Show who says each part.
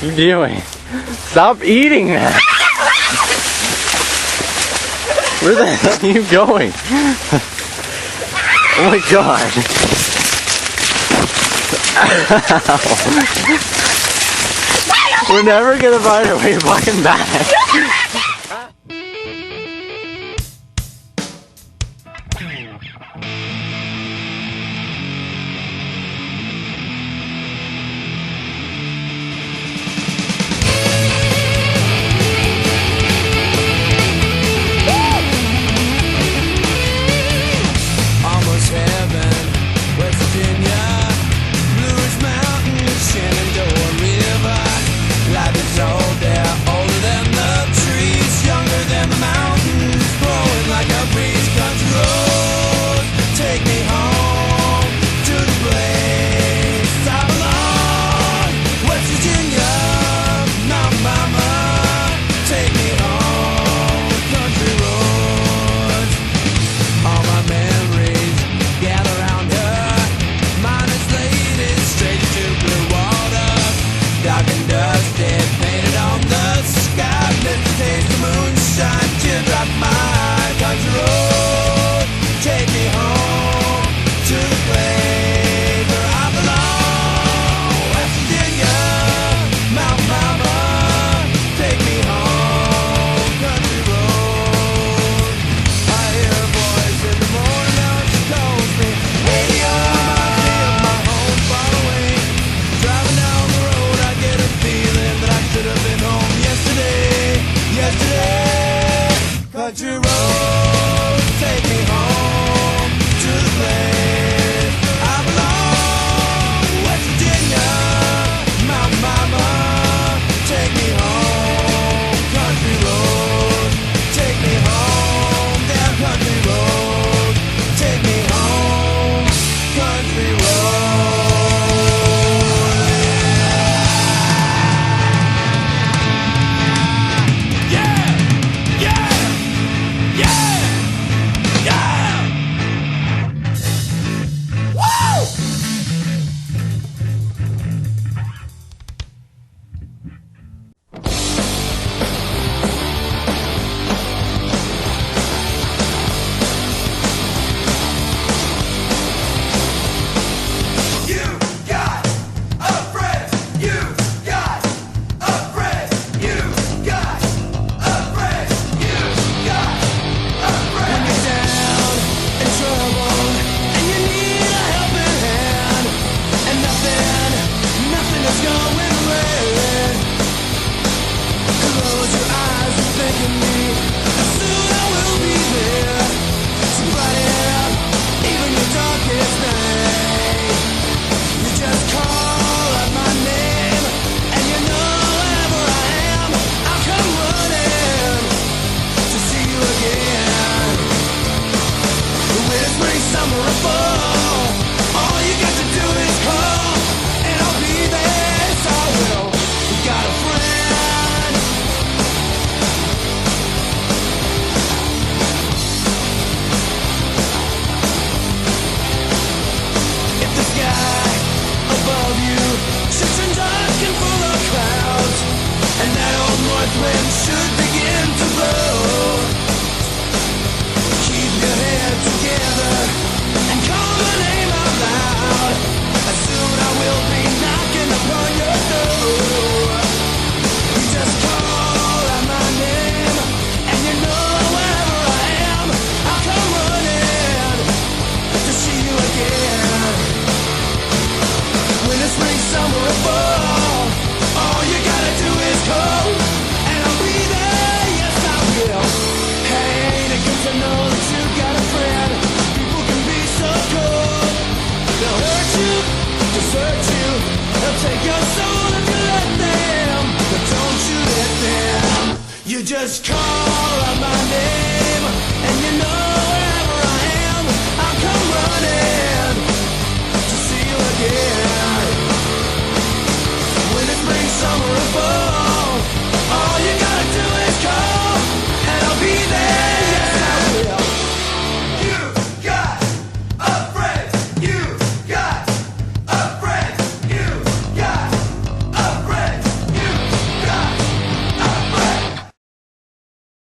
Speaker 1: you doing? Stop eating that! Where the hell are you going? Oh my god! We're never gonna find our way fucking back!
Speaker 2: Country road, take me home to the place I belong. West Virginia, Mountain Mama, take me home. Country road, take me home. Down country road, take me home. Country road. Wind should begin to blow. Keep your head together and call my name out loud. Soon I will be knocking upon your door. You just call out my name, and you know wherever I am, I'll come running to see you again. Winter, spring, summer, or fall, all you gotta do is call. To know that you got a friend. People can be so cold. They'll hurt you, desert you. They'll take your soul if you let them. But don't you let them. You just call out my name, and you know wherever I am, I'll come running to see you again. Winter, spring, summer, or fall.